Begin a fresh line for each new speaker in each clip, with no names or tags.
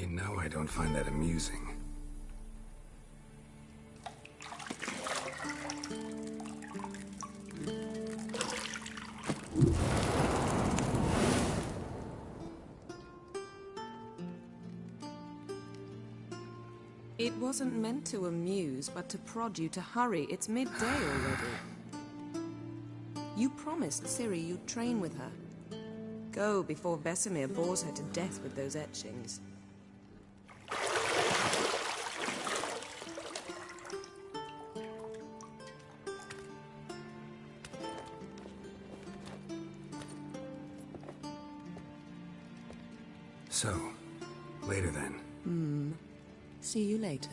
You know I don't find that amusing.
It wasn't meant to amuse, but to prod you to hurry. It's midday already. You promised Ciri you'd train with her. Go before Vesemir bores her to death with those etchings.
So, later then.
See you later.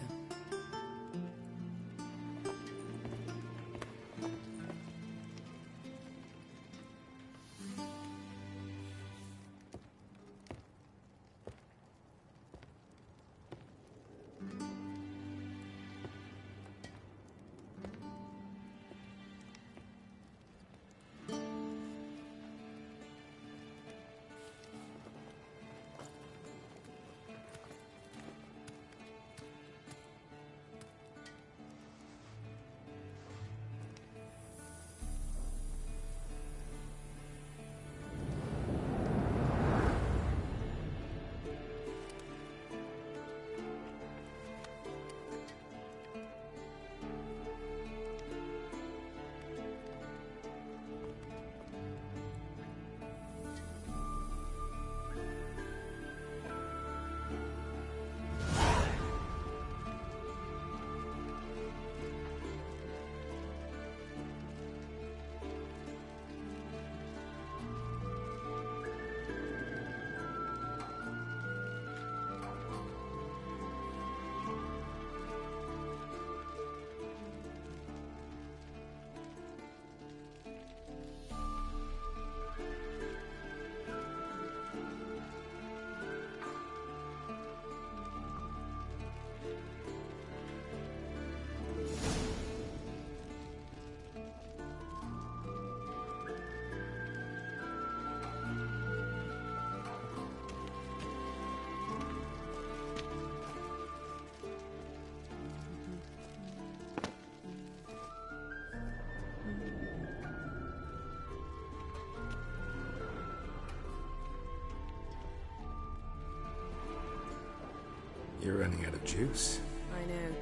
You're running out of juice.
I know.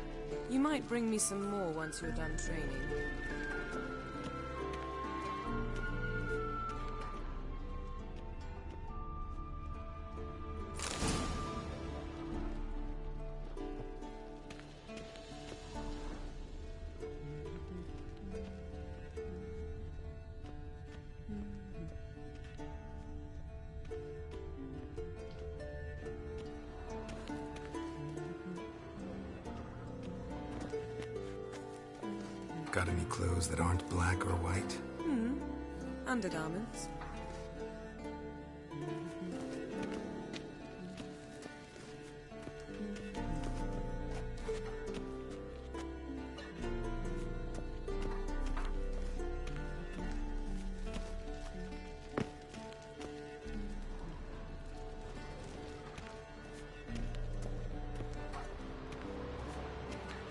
You might bring me some more once you're done training.
Got any clothes that aren't black or white?
Undergarments.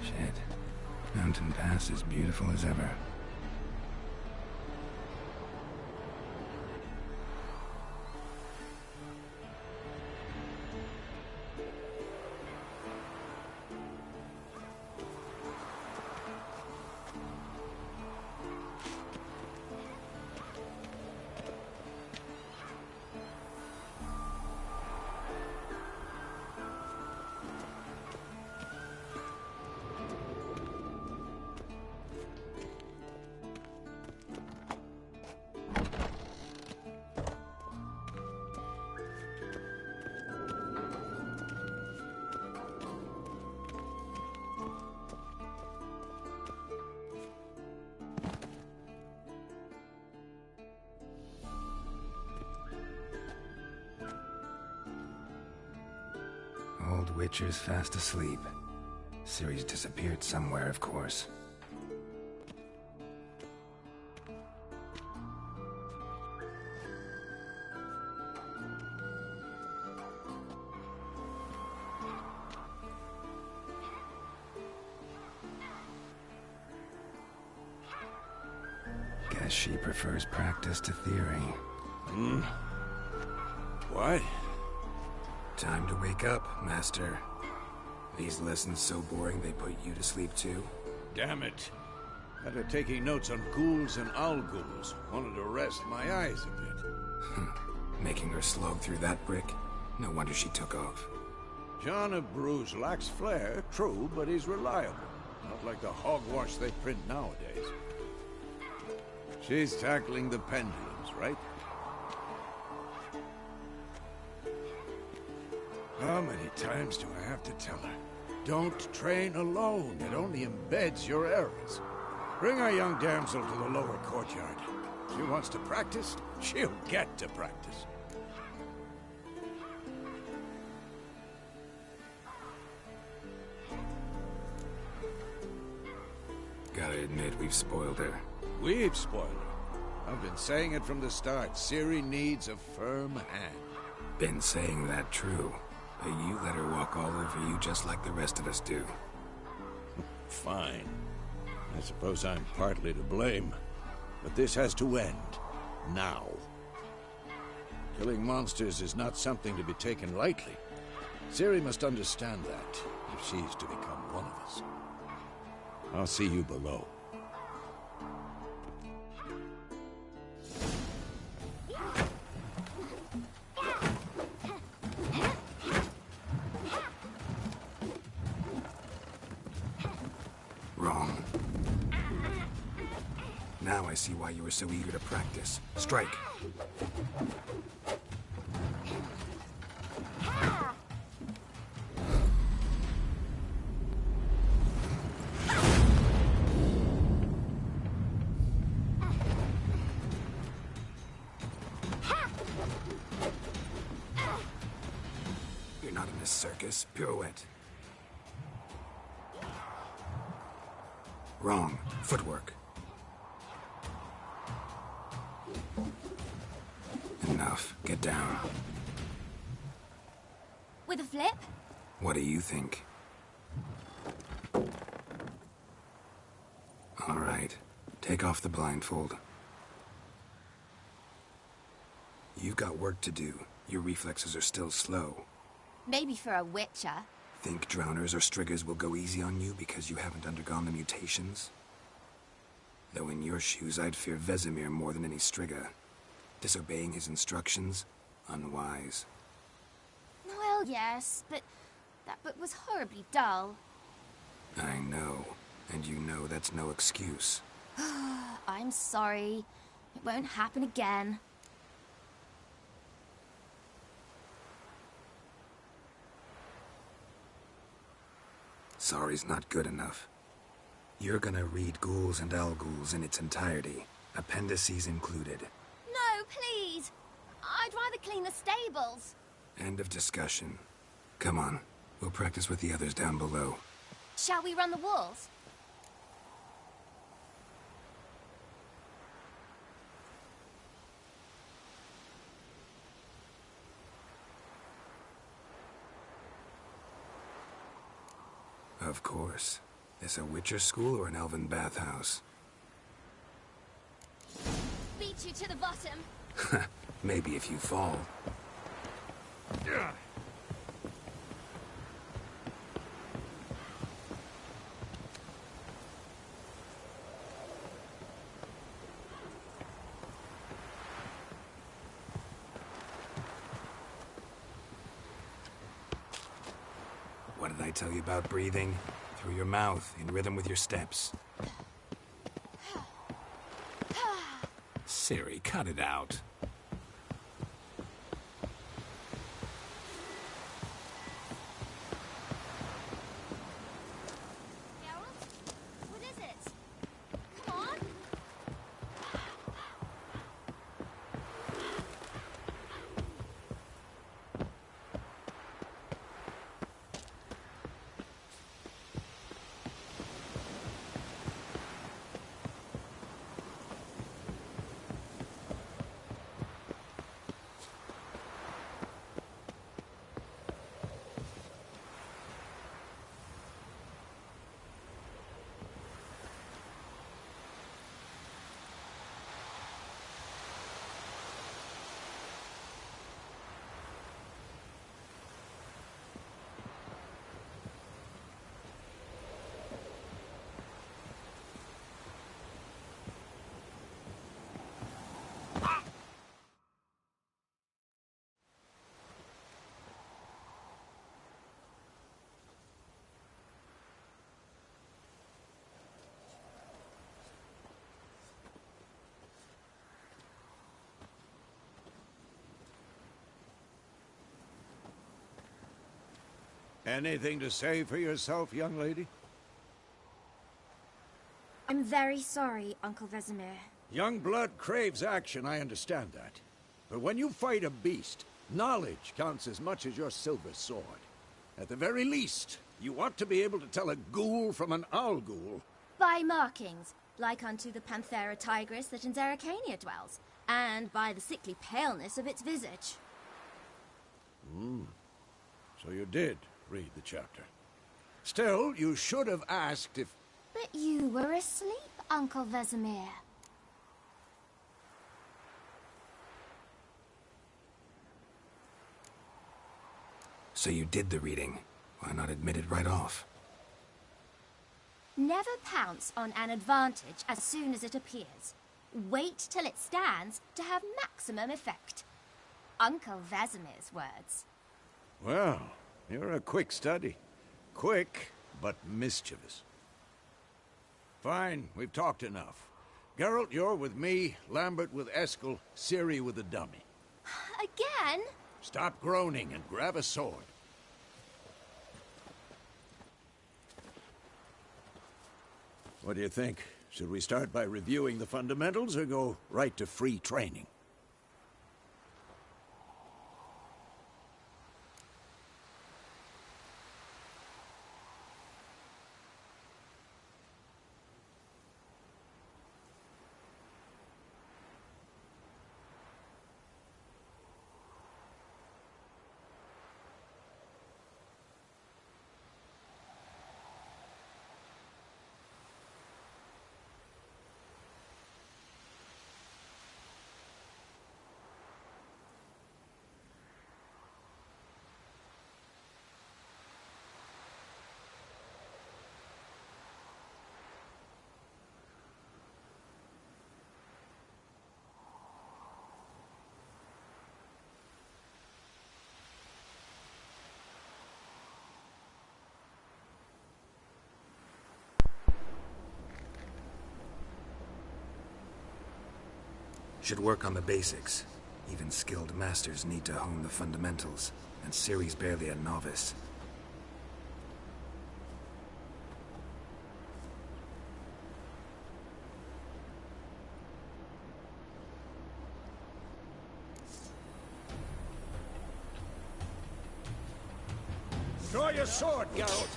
Shit. Mountain Pass is beautiful as ever. Old Witcher's fast asleep. Ciri's disappeared somewhere, of course. Guess she prefers practice to theory.
What?
Time to wake up, Master. These lessons so boring they put you to sleep too?
Damn it. After taking notes on ghouls and owl-ghouls, wanted to rest my eyes a bit.
Making her slog through that brick? No wonder she took off.
John of Bruges lacks flair, true, but he's reliable. Not like the hogwash they print nowadays. She's tackling the pendulums, right? How many times do I have to tell her? Don't train alone. It only embeds your errors. Bring our young damsel to the lower courtyard. She wants to practice, she'll get to practice.
Gotta admit, we've spoiled her.
We've spoiled her. I've been saying it from the start. Ciri needs a firm hand.
Been saying that true. But you let her walk all over you just like the rest of us do.
Fine. I suppose I'm partly to blame. But this has to end. Now. Killing monsters is not something to be taken lightly. Ciri must understand that, if she's to become one of us. I'll see you below.
Wrong. Now I see why you were so eager to practice. Strike! You're not in a circus. Pirouette. Wrong. Footwork. Enough. Get down.
With a flip?
What do you think? All right. Take off the blindfold. You've got work to do. Your reflexes are still slow.
Maybe for a witcher.
Think drowners or striggers will go easy on you because you haven't undergone the mutations? Though in your shoes, I'd fear Vesemir more than any strigger. Disobeying his instructions? Unwise.
Well, yes, but that book was horribly dull.
I know. And you know that's no excuse.
I'm sorry. It won't happen again.
Sorry's not good enough. You're gonna read Ghouls and Owl-Ghouls in its entirety, appendices included.
No, please! I'd rather clean the stables.
End of discussion. Come on, we'll practice with the others down below.
Shall we run the walls?
Of course. This a Witcher school or an elven bathhouse?
Beat you to the bottom.
Maybe if you fall. What did I tell you about breathing? Through your mouth, in rhythm with your steps. Ciri, cut it out.
Geralt? What is it? Come on!
Anything to say for yourself, young lady?
I'm very sorry, Uncle Vesemir.
Young blood craves action, I understand that. But when you fight a beast, knowledge counts as much as your silver sword. At the very least, you ought to be able to tell a ghoul from an owl ghoul.
By markings, like unto the Panthera tigris that in Zerrikania dwells, and by the sickly paleness of its visage.
So you did read the chapter. Still, you should have asked if...
But you were asleep, Uncle Vesemir.
So you did the reading. Why not admit it right off?
Never pounce on an advantage as soon as it appears. Wait till it stands to have maximum effect. Uncle Vesemir's words.
Well, you're a quick study. Quick, but mischievous. Fine, we've talked enough. Geralt, you're with me, Lambert with Eskel, Ciri with the dummy.
Again?
Stop groaning and grab a sword. What do you think? Should we start by reviewing the fundamentals or go right to free training?
Should work on the basics. Even skilled masters need to hone the fundamentals, and Ciri's barely a novice.
Draw your sword, Geralt!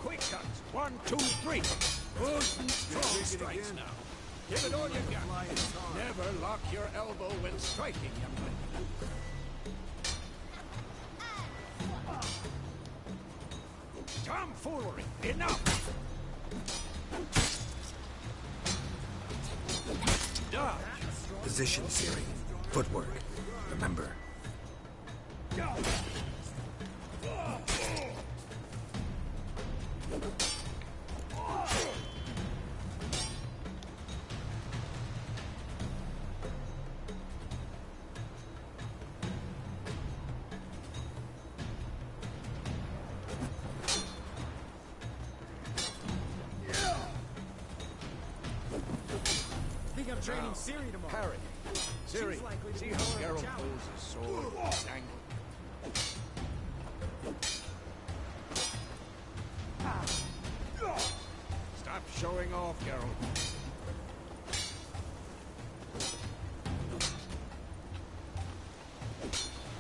Quick cuts! 1, 2, 3! Good and strong strikes now. Give it all you got. Never lock your elbow when striking, young man. Tomfoolery! Enough! Dodge!
Position, Ciri. Footwork. Remember.
I'm training Ciri tomorrow.
Parry. Ciri, see how Geralt pulls his sword at this angle? Stop showing off, Geralt.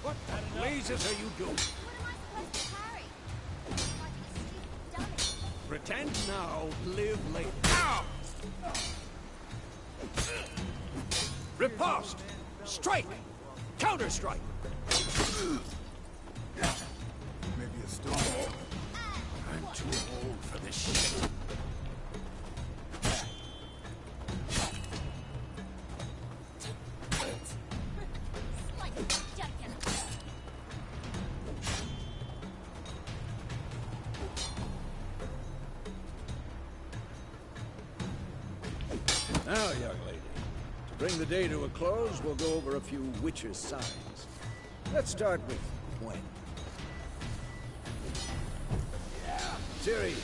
What the blazes are you doing?
What am I supposed to parry? Like a stupid dummy.
Pretend now, live later. Ow! Riposte! Strike! Counter-strike!
Maybe a stone.
I'm too old for this shit.
Like a chicken.
Now, young lady, to bring the day to a close, we'll go over a few Witcher's signs. Let's start with Gwen. Ciri,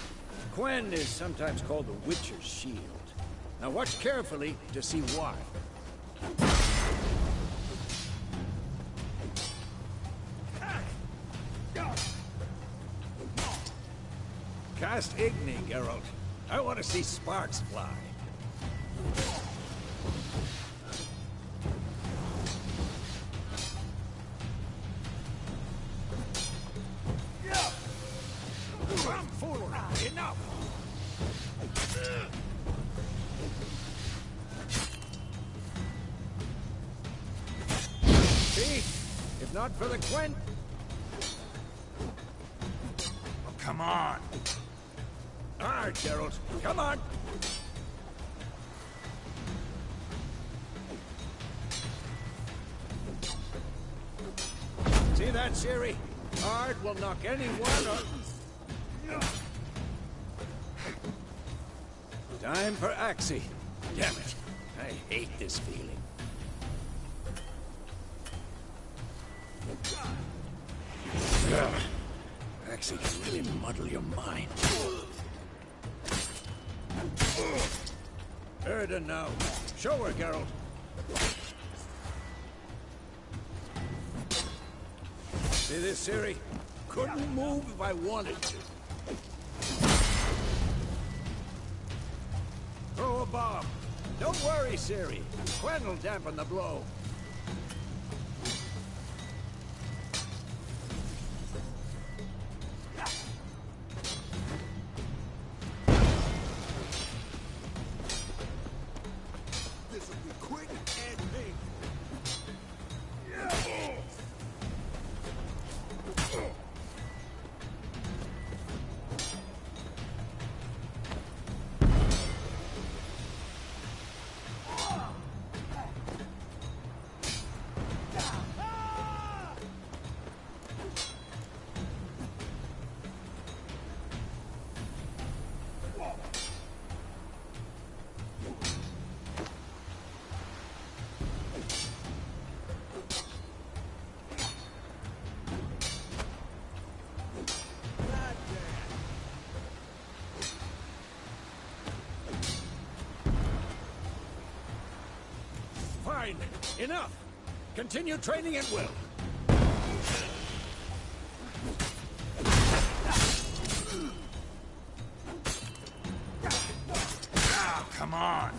Quen is sometimes called the Witcher's Shield. Now watch carefully to see why. Cast Igni, Geralt. I want to see sparks fly. Come forward! Enough! See? If not for the Quen... Oh, come on! All right, Geralt, come on! See that, Ciri? Ard will knock anyone on... Time for Axii. Damn it. I hate this feeling. Ugh. Axii can really muddle your mind. Erden now. Show her, Geralt. See this, Ciri? Couldn't move if I wanted to. Throw a bomb. Don't worry, Ciri. Quen will dampen the blow. This'll be quick and big. Fine. Enough. Continue training at will. Ah, come on.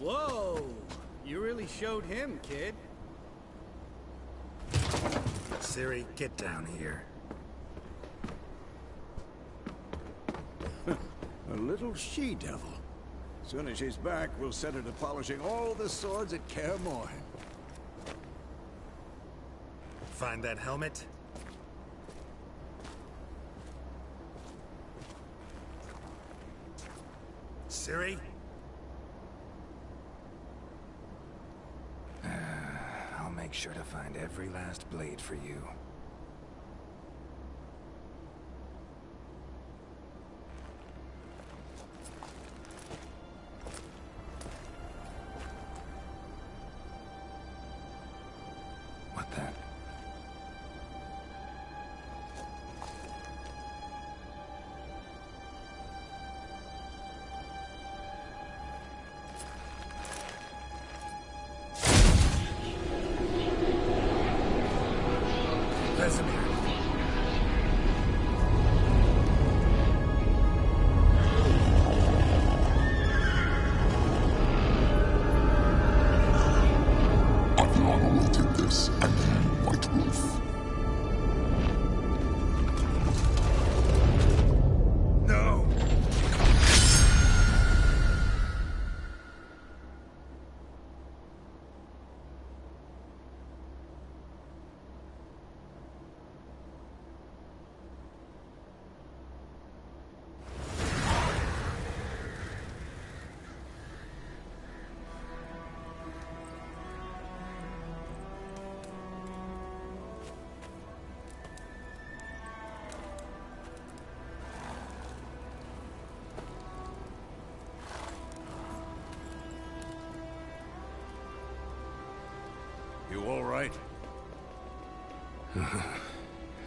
Whoa! You really showed him, kid.
Ciri, get down here.
A little she-devil. Soon as she's back, we'll set her to polishing all the swords at Kaer Morhen.
Find that helmet? Ciri? I'll make sure to find every last blade for you. What the? Vesemir.
Aviana will take this, and you, White Wolf.
No!
You all right?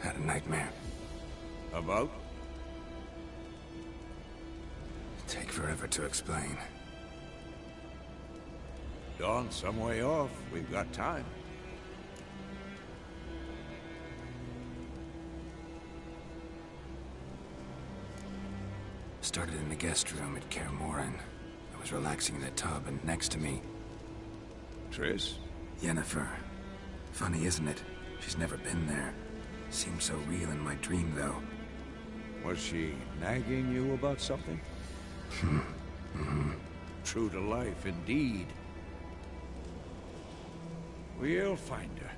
Had a nightmare.
About?
Take forever to explain.
Dawn's some way off. We've got time.
Started in the guest room at Kaer Morhen. I was relaxing in a tub, and next to me,
Triss?
Yennefer. Funny, isn't it? She's never been there. Seemed so real in my dream, though.
Was she nagging you about something? True to life, indeed. We'll find her.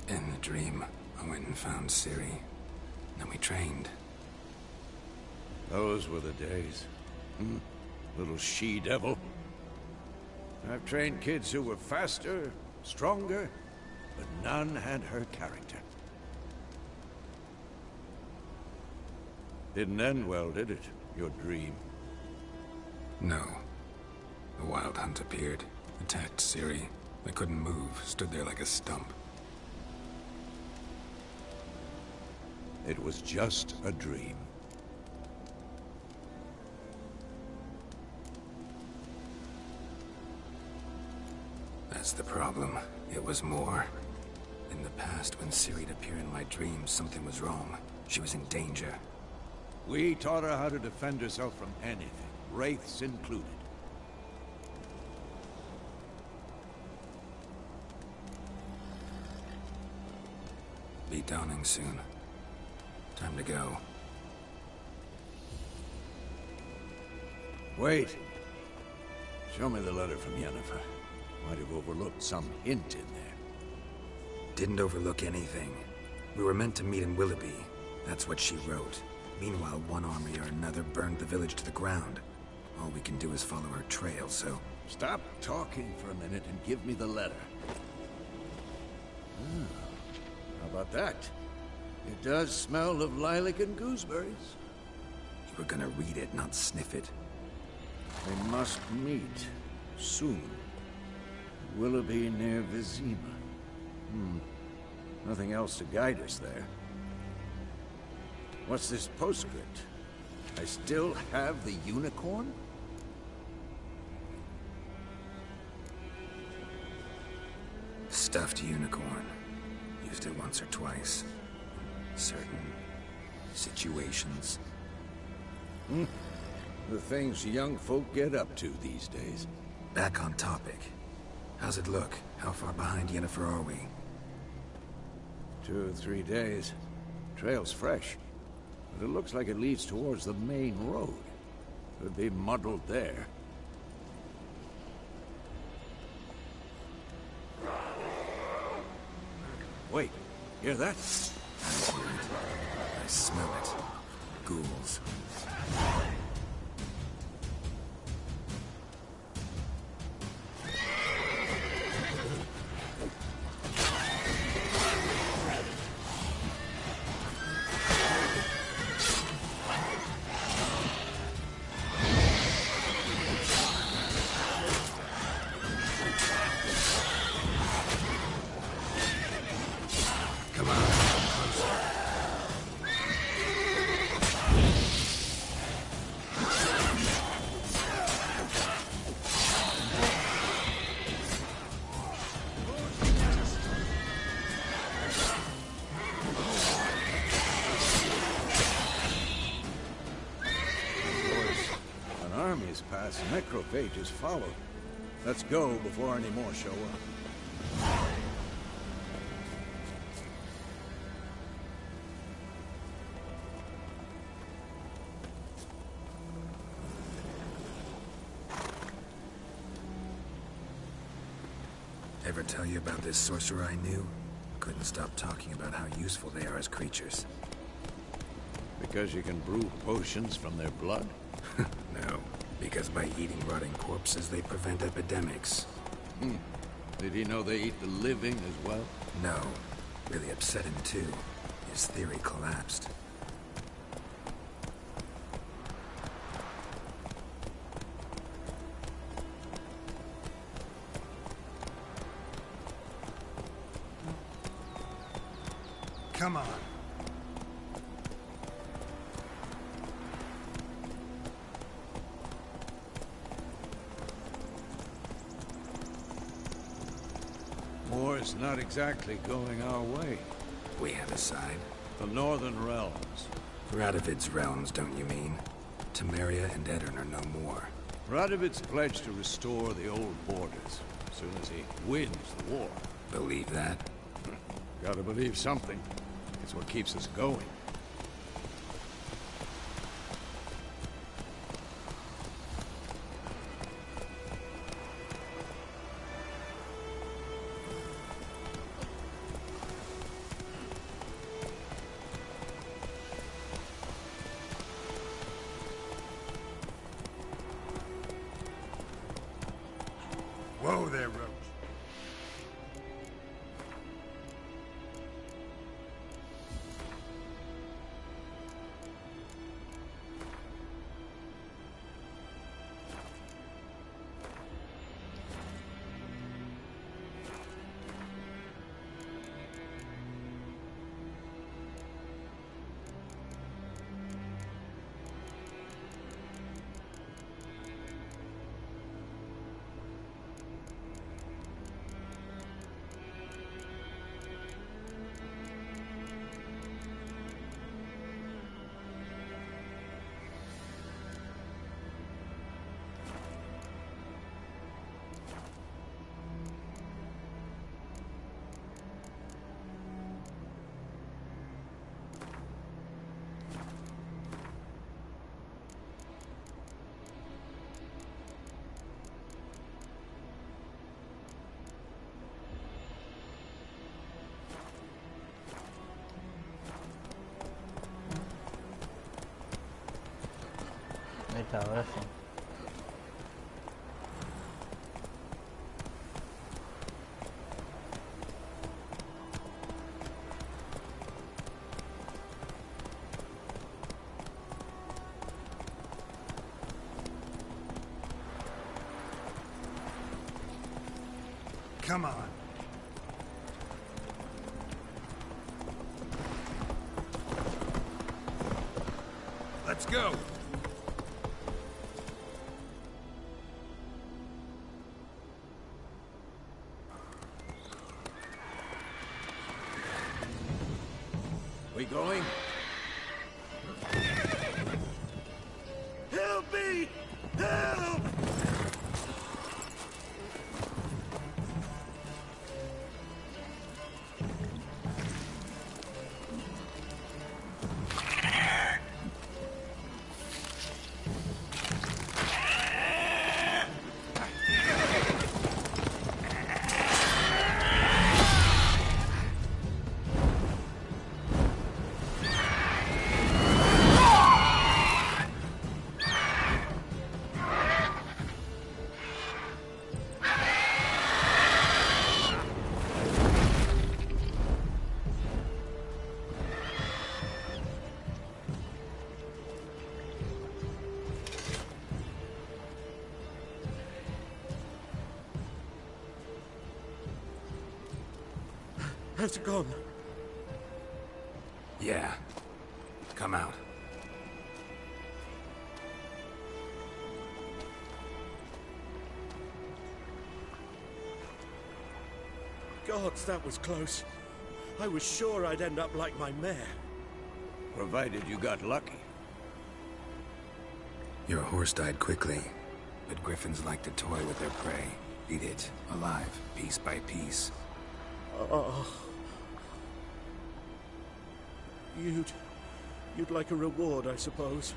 In the dream, I went and found Ciri. Then we trained.
Those were the days. Little she-devil. I've trained kids who were faster, stronger, but none had her character. Didn't end well, did it? Your dream?
No. The Wild Hunt appeared, attacked Ciri. I couldn't move, stood there like a stump.
It was just a dream.
That's the problem. It was more. In the past, when Ciri'd appear in my dreams, something was wrong. She was in danger.
We taught her how to defend herself from anything, wraiths included.
Be dawning soon. Time to go.
Wait. Show me the letter from Yennefer. Might have overlooked some hint in there.
Didn't overlook anything. We were meant to meet in Willoughby. That's what she wrote. Meanwhile, one army or another burned the village to the ground. All we can do is follow her trail, so...
Stop talking for a minute and give me the letter. How about that? It does smell of lilac and gooseberries.
You were gonna read it, not sniff it.
They must meet. Soon. Willoughby near Vizima. Nothing else to guide us there. What's this postscript? I still have the unicorn?
Stuffed unicorn. Used it once or twice. certain situations.
The things young folk get up to these days.
Back on topic. How's it look? How far behind Yennefer are we?
2 or 3 days. Trail's fresh, but it looks like it leads towards the main road. Could be muddled there. Wait, hear that?
I hear it. I smell it. Ghouls.
Necrophages follow. Let's go before any more show up.
Ever tell you about this sorcerer I knew? Couldn't stop talking about how useful they are as creatures.
Because you can brew potions from their blood?
No. Because by eating rotting corpses, they prevent epidemics.
Did he know they eat the living as well?
No. Really upset him, too. His theory collapsed.
Come on.
War's not exactly going our way.
We have a side.
The Northern Realms.
Radovid's realms, don't you mean? Temeria and Edirn are no more.
Radovid's pledged to restore the old borders as soon as he wins the war.
Believe that?
Gotta believe something. It's what keeps us going.
Whoa there, Roach.
Ahí está, ahora sí.
Come on. Let's go.
We going?
Help me! Help! Has it gone?
Yeah. Come out.
Gods, that was close. I was sure I'd end up like my mare.
Provided you got lucky.
Your horse died quickly, but griffins like to toy with their prey. Eat it, alive, piece by piece.
Oh. You'd like a reward, I suppose.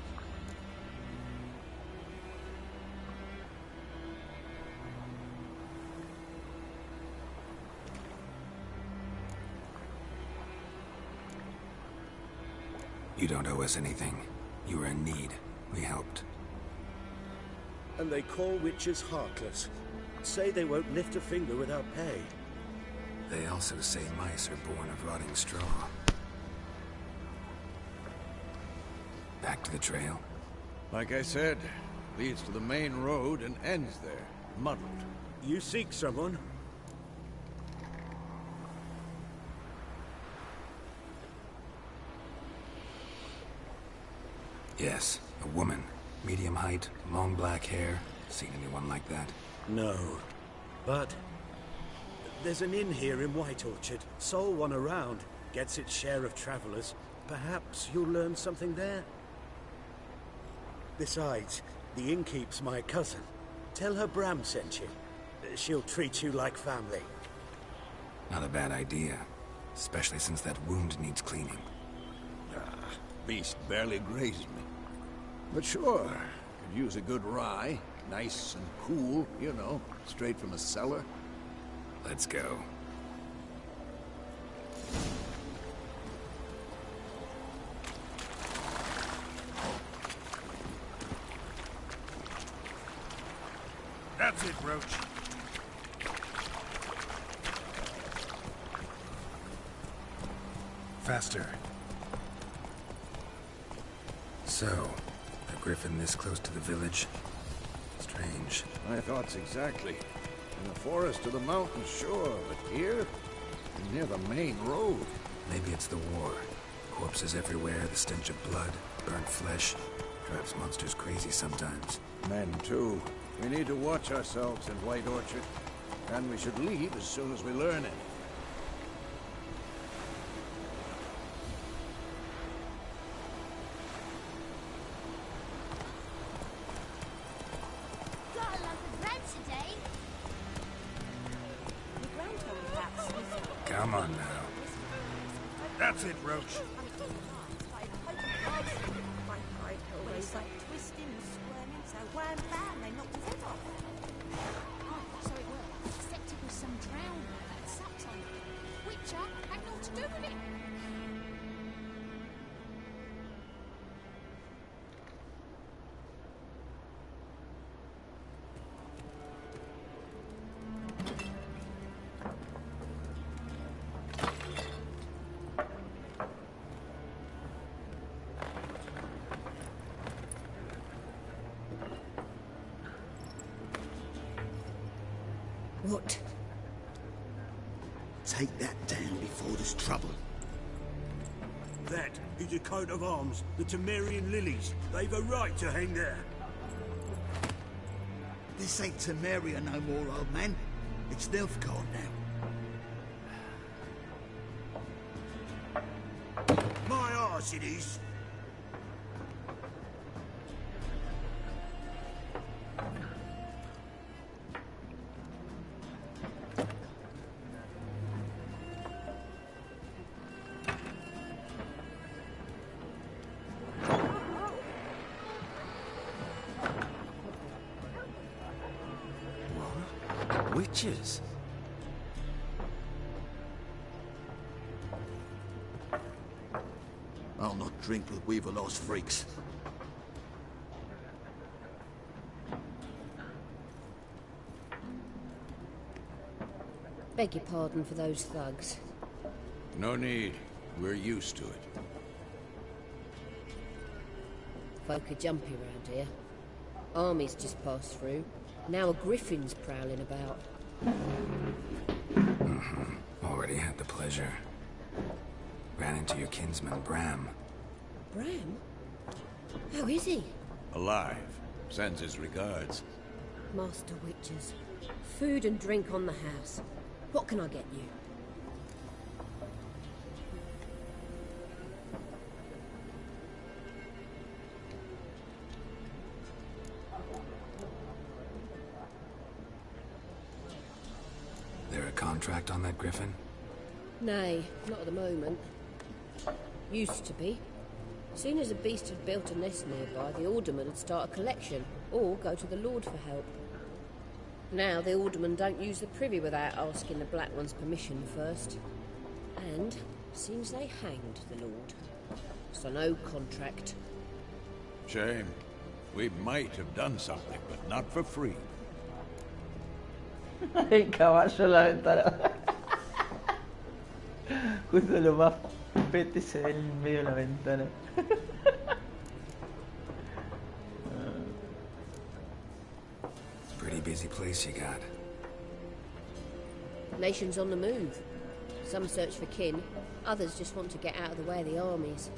You don't owe us anything. You were in need. We helped.
And they call witches heartless. Say they won't lift a finger without pay.
They also say mice are born of rotting straw. Back to the trail?
Like I said, leads to the main road and ends there, muddled.
You seek someone?
Yes, a woman. Medium height, long black hair. Seen anyone like that?
No. But there's an inn here in White Orchard. Sole one around. Gets its share of travelers. Perhaps you'll learn something there? Besides, the innkeep's my cousin. Tell her Bram sent you. She'll treat you like family.
Not a bad idea. Especially since that wound needs cleaning.
Beast barely grazed me. But sure, could use a good rye. Nice and cool, you know, straight from a cellar.
Let's go.
That's it, Roach. Faster.
So, a griffin this close to the village? Strange.
My thoughts exactly. In the forest or the mountains, sure, but here? Near the main road.
Maybe it's the war. Corpses everywhere, the stench of blood, burnt flesh. Drives monsters crazy sometimes.
Men, too. We need to watch ourselves in White Orchard. And we should leave as soon as we learn anything.
Got a lump of bread today.
Come on now.
That's it, Roach.
Twisting and squirming, so wham bam, they knocked his head off.
Oh, so it was. Except it was some drowner that sucked on it. Witcher had naught to do with it.
What?
Take that down before there's trouble.
That is a coat of arms, the Temerian lilies. They've a right to hang there.
This ain't Temeria no more, old man. It's Nilfgaard now.
My
course it is.
Witches?
I'll not drink with Weaverlost freaks.
Beg your pardon for those thugs.
No need. We're used to it.
Folk are jumpy around here. Armies just passed through. Now a griffin's prowling about.
Already had the pleasure. Ran into your kinsman, Bram.
Bram? How is he?
Alive. Sends his regards.
Master Witches. Food and drink on the house. What can I get you?
There a contract on that griffin?
Nay, not at the moment. Used to be. Soon as a beast had built a nest nearby, the alderman would start a collection, or go to the Lord for help. Now the aldermen don't use the privy without asking the Black One's permission first. And seems they hanged the Lord. So no contract.
Shame. We might have done something, but not for free.
El caballo en la ventana. Justo lo más pete se ve en medio de la ventana.
Pretty busy place you got.
Nations on the move. Some search for kin, others just want to get out of the way of the armies.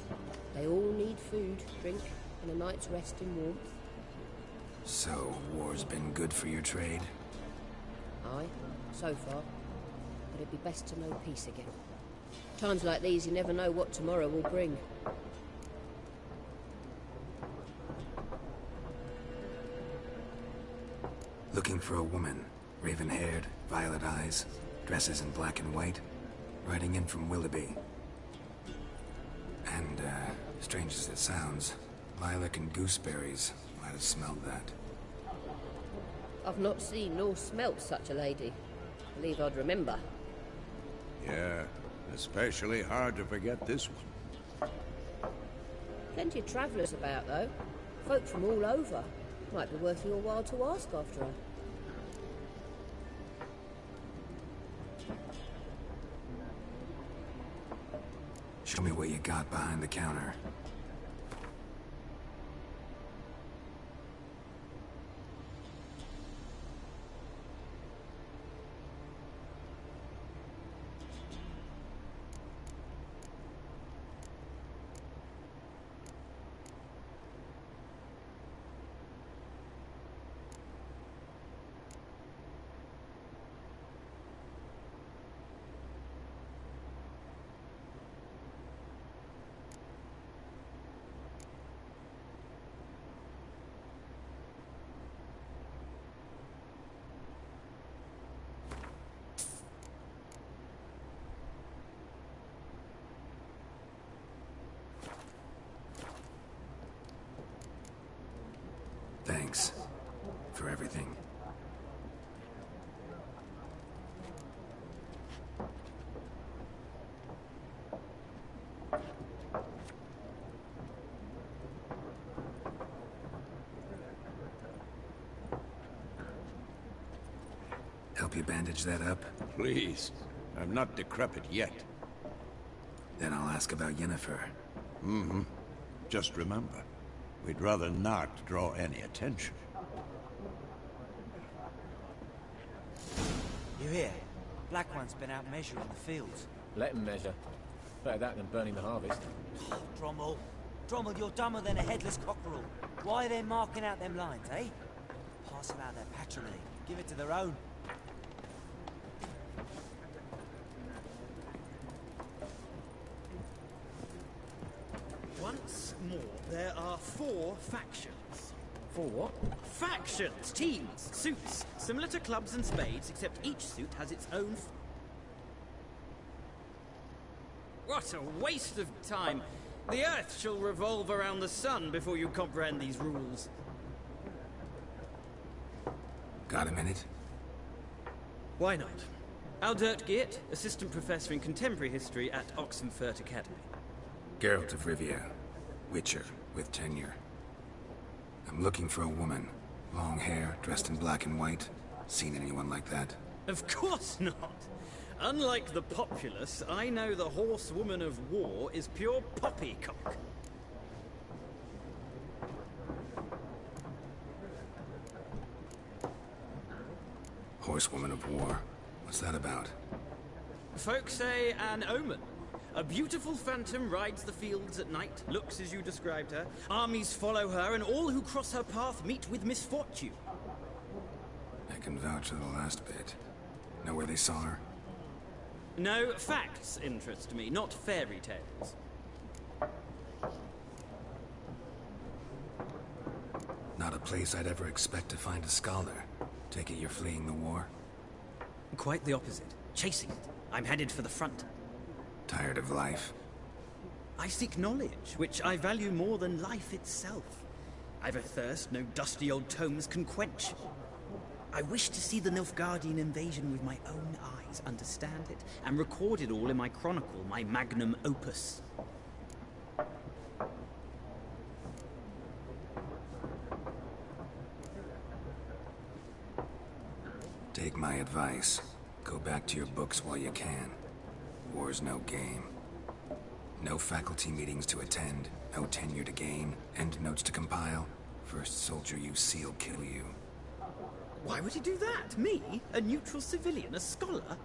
They all need food, drink, and a night's rest in warmth.
So, war's been good for your trade?
Aye, so far. But it'd be best to know peace again. Times like these, you never know what tomorrow will bring.
Looking for a woman. Raven-haired, violet eyes, dresses in black and white. Riding in from Willoughby. And, strange as it sounds, lilac and gooseberries might have smelled that.
I've not seen nor smelt such a lady. Believe I'd remember.
Yeah, especially hard to forget this one.
Plenty of travellers about, though. Folk from all over. Might be worth your while to ask after her.
Show me what you got behind the counter. Thanks for everything. Help you bandage that up?
Please. I'm not decrepit yet.
Then I'll ask about Yennefer.
Mm-hmm. Just remember, we'd rather not draw any attention.
You hear? Black One's been out measuring the fields.
Let him measure. Better that than burning the harvest.
Drommel. Drommel, you're dumber than a headless cockerel. Why are they marking out them lines, eh? Parcel out their patrimony. Give it to their own.
4 factions.
4 what?
Factions! Teams! Suits! Similar to clubs and spades, except each suit has its own... What a waste of time! The Earth shall revolve around the sun before you comprehend these rules.
Got a minute?
Why not? Aldert Geert, Assistant Professor in Contemporary History at Oxenfurt Academy.
Geralt of Rivia. Witcher, with tenure. I'm looking for a woman. Long hair, dressed in black and white. Seen anyone like that?
Of course not! Unlike the populace, I know the horsewoman of war is pure poppycock.
Horsewoman of war. What's that about?
Folk say an omen. A beautiful phantom rides the fields at night, looks as you described her. Armies follow her, and all who cross her path meet with misfortune.
I can vouch for the last bit. Know where they saw her?
No, facts interest me, not fairy tales.
Not a place I'd ever expect to find a scholar. Take it you're fleeing the war?
Quite the opposite. Chasing it. I'm headed for the front.
Tired of life?
I seek knowledge, which I value more than life itself. I've a thirst no dusty old tomes can quench. I wish to see the Nilfgaardian invasion with my own eyes, understand it, and record it all in my chronicle, my magnum opus.
Take my advice. Go back to your books while you can. War's no game. No faculty meetings to attend, no tenure to gain, end notes to compile. First soldier you see will kill you.
Why would he do that? Me? A neutral civilian? A scholar?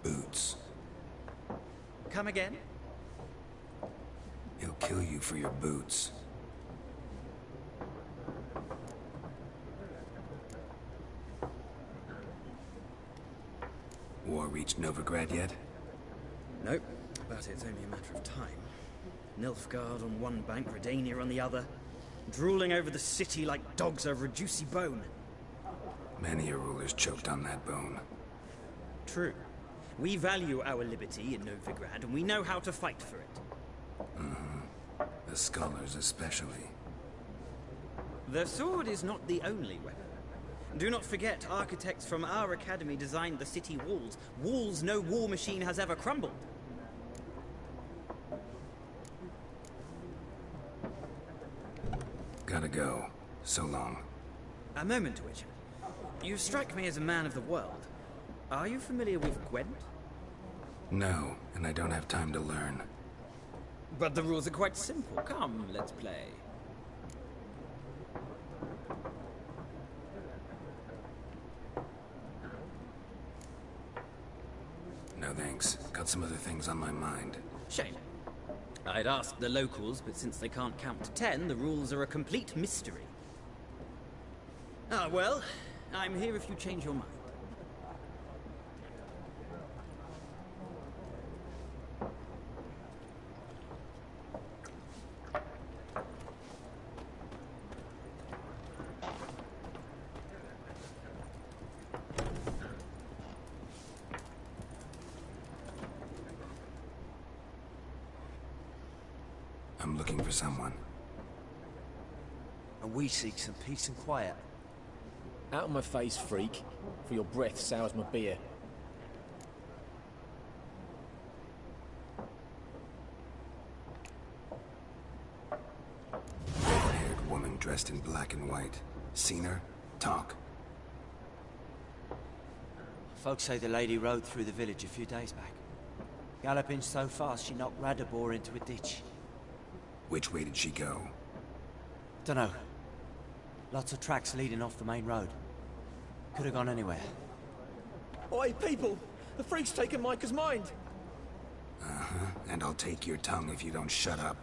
Boots.
Come again?
He'll kill you for your boots. War reached Novigrad yet?
Nope, but it's only a matter of time. Nilfgaard on one bank, Redania on the other, drooling over the city like dogs over a juicy bone.
Many a ruler's choked on that bone.
True. We value our liberty in Novigrad, and we know how to fight for it.
Mm-hmm. The scholars especially.
The sword is not the only weapon. Do not forget, architects from our academy designed the city walls. Walls no war machine has ever crumbled.
Gotta go. So long.
A moment, Witcher. You strike me as a man of the world. Are you familiar with Gwent?
No, and I don't have time to learn.
But the rules are quite simple. Come, let's play.
No thanks. Got some other things on my mind.
Shame. I'd ask the locals, but since they can't count to 10, the rules are a complete mystery. Ah, well, I'm here if you change your mind.
I'm looking for someone.
And we seek some peace and quiet.
Out of my face, freak. For your breath sours my beer.
Red-haired woman dressed in black and white. Seen her? Talk.
Folks say the lady rode through the village a few days back. Galloping so fast she knocked Radabor into a ditch.
Which way did she go?
Dunno. Lots of tracks leading off the main road. Could have gone anywhere.
Oi, people! The freak's taken Micah's mind!
Uh-huh. And I'll take your tongue if you don't shut up.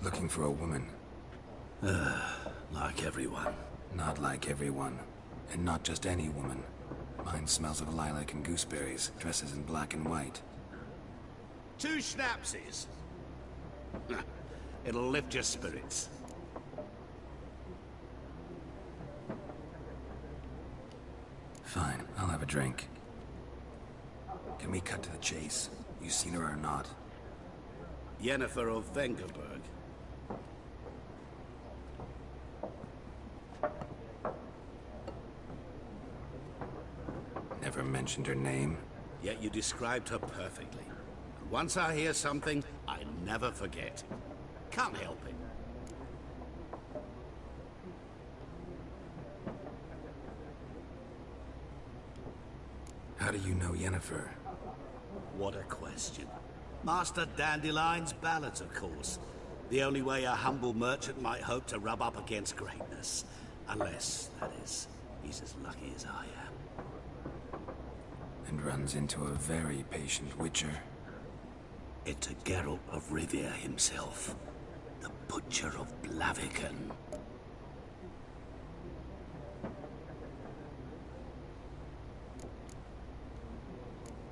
Looking for a woman.
Like everyone.
Not like everyone. And not just any woman. Mine smells of lilac and gooseberries, dresses in black and white.
2 schnapsies. It'll lift your spirits.
Fine, I'll have a drink. Can we cut to the chase? You seen her or not?
Yennefer of Vengerberg.
Never mentioned her name.
Yet you described her perfectly. And once I hear something, I never forget. Can't help it.
How do you know Yennefer?
What a question. Master Dandelion's ballads, of course. The only way a humble merchant might hope to rub up against greatness. Unless, that is, he's as lucky as I am.
And runs into a very patient witcher.
It's a Geralt of Rivia himself. The Butcher of Blaviken.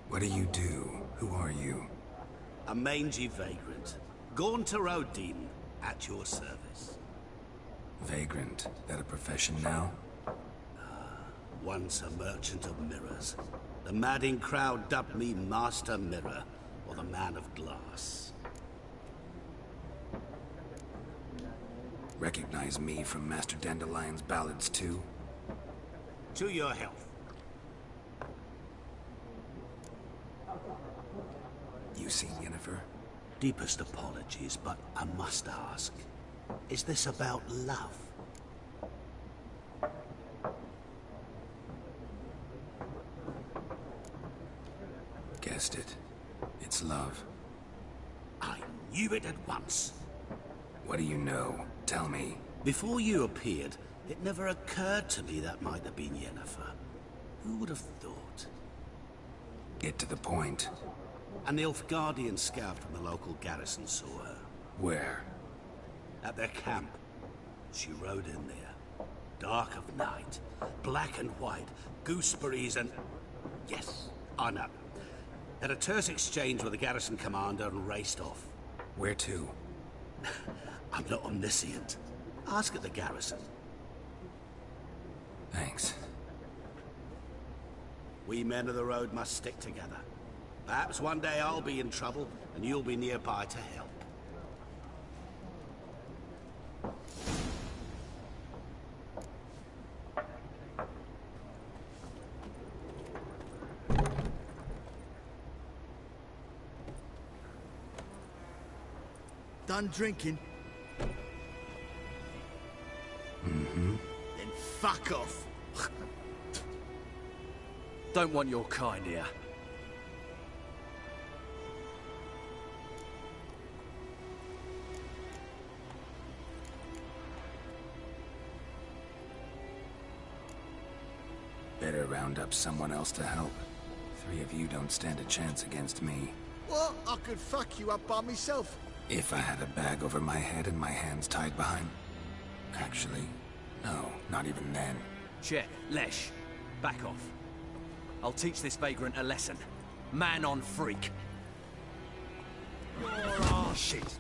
What do you do? Who are you?
A mangy vagrant. Gaunter Odin, at your service.
Vagrant. That a profession now?
Once a merchant of mirrors. The madding crowd dubbed me Master Mirror, or the Man of Glass.
Recognize me from Master Dandelion's ballads too?
To your health.
You seen Yennefer?
Deepest apologies, but I must ask. Is this about love?
Guessed it. It's love.
I knew it at once.
What do you know? Tell me.
Before you appeared, it never occurred to me that might have been Yennefer. Who would have thought?
Get to the point.
A Nilfgaardian scout from the local garrison saw her.
Where?
At their camp. She rode in there. Dark of night. Black and white. Gooseberries and... Yes, I know. Had a terse exchange with the garrison commander and raced off.
Where to?
I'm not omniscient. Ask at the garrison.
Thanks.
We men of the road must stick together. Perhaps one day I'll be in trouble, and you'll be nearby to help.
Done drinking?
Mm-hmm.
Then fuck off.
Don't want your kind here.
Better round up someone else to help. 3 of you don't stand a chance against me.
What? I could fuck you up by myself.
If I had a bag over my head and my hands tied behind... Actually, no, not even then.
Chet, Lesh, back off. I'll teach this vagrant a lesson. Man on freak.
Oh, shit.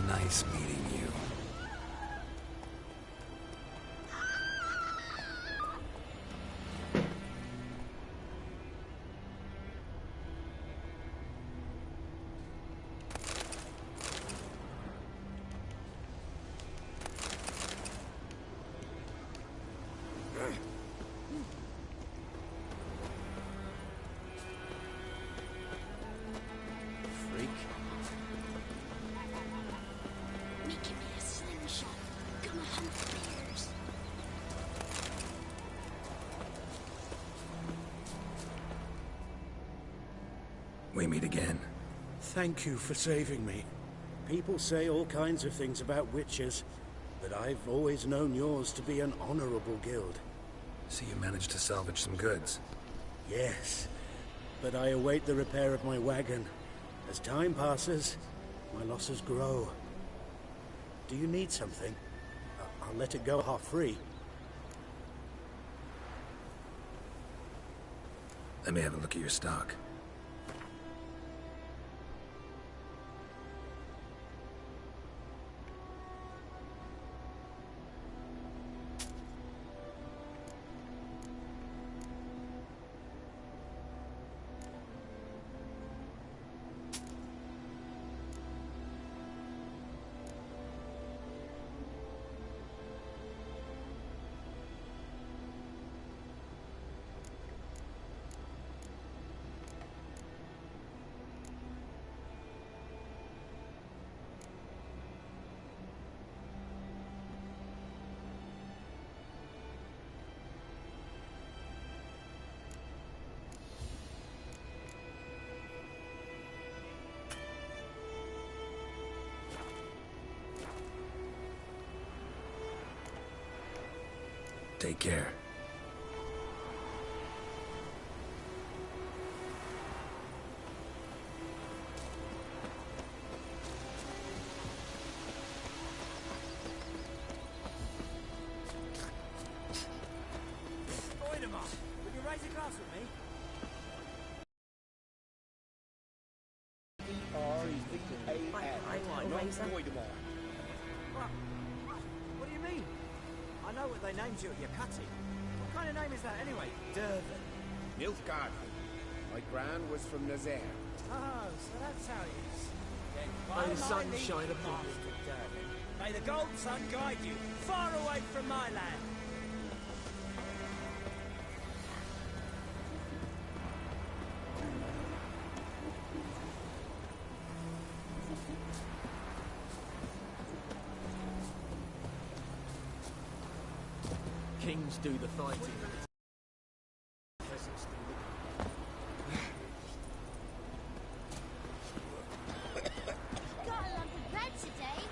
Nice meeting you. We meet again.
Thank you for saving me. People say all kinds of things about witches, but I've always known yours to be an honorable guild.
So you managed to salvage some goods?
Yes, but I await the repair of my wagon. As time passes, my losses grow. Do you need something? I'll let it go half-free.
Let me have a look at your stock. Take care.
Would you raise a glass with me? What do you mean? I know what they named you at your cutting. What kind of name is that anyway? Durban.
Nilfgaard. My gran was from Nazaire.
Oh, so that's how it is. Then
May the sun
my
shine
leave,
upon you.
Master Durban. May the gold sun guide you far away from my land.
Kings do the fighting.
Got a lump of bread today.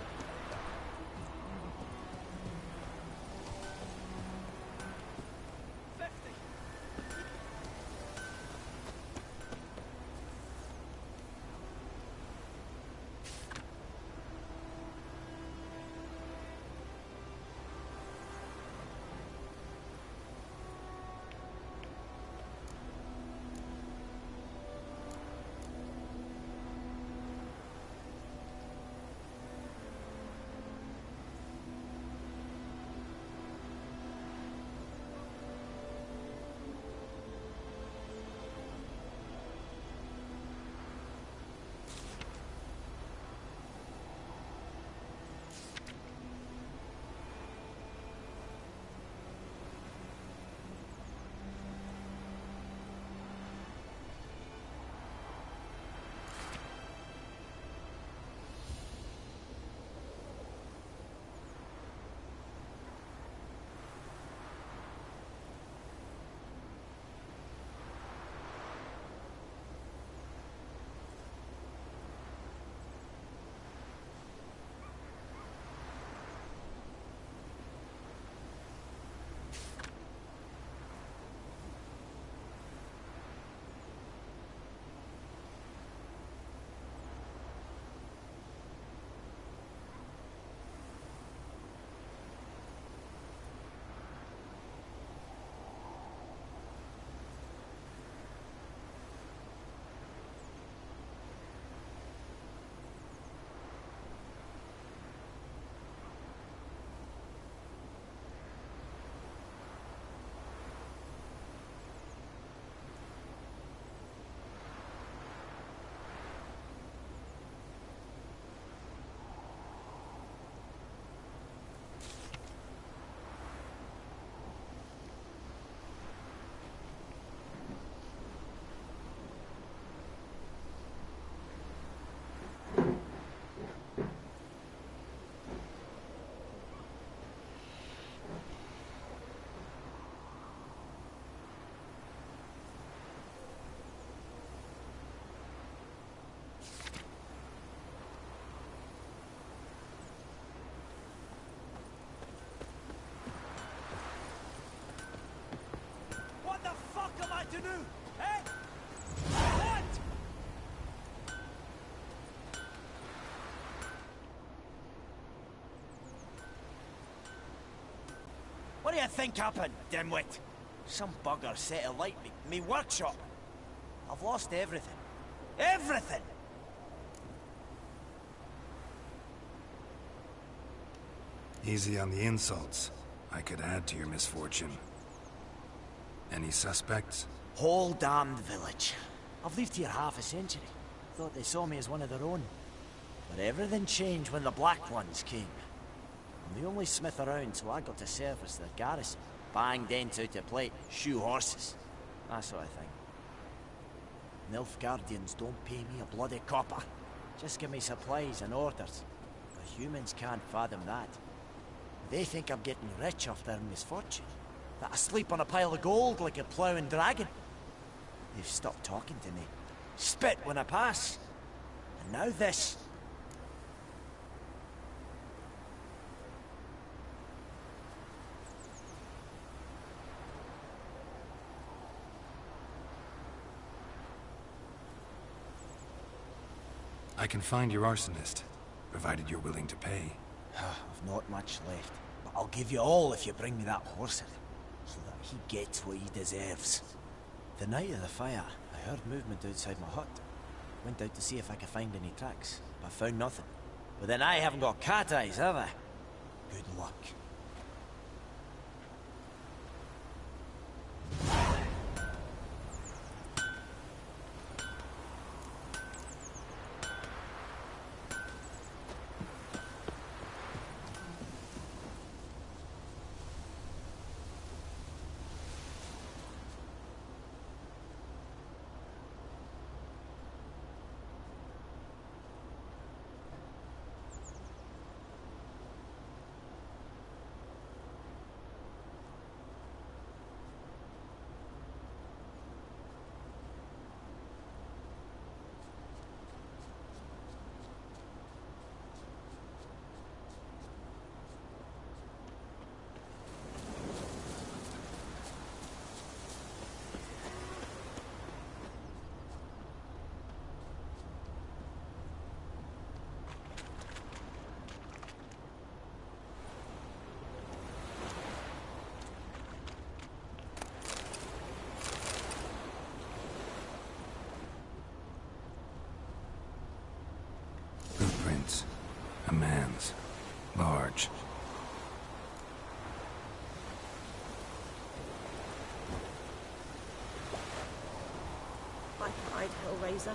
What do you think happened, dimwit? Some bugger set alight me workshop. I've lost everything. Everything!
Easy on the insults. I could add to your misfortune. Any suspects?
Whole damned village. I've lived here half a century. Thought they saw me as one of their own. But everything changed when the Black Ones came. I'm the only smith around, so I got to service their garrison. Bang dents out of plate, shoe horses. That sort of thing. Nilfgaardians don't pay me a bloody copper. Just give me supplies and orders. But humans can't fathom that. They think I'm getting rich off their misfortune. That I sleep on a pile of gold like a ploughing dragon. They've stopped talking to me. Spit when I pass. And now this.
I can find your arsonist, provided you're willing to pay.
I've not much left, but I'll give you all if you bring me that horser, so that he gets what he deserves. The night of the fire, I heard movement outside my hut. Went out to see if I could find any tracks, but found nothing. But then I haven't got cat eyes, have I? Good luck.
Footprints. A man's. Large.
I cried, Hellraiser.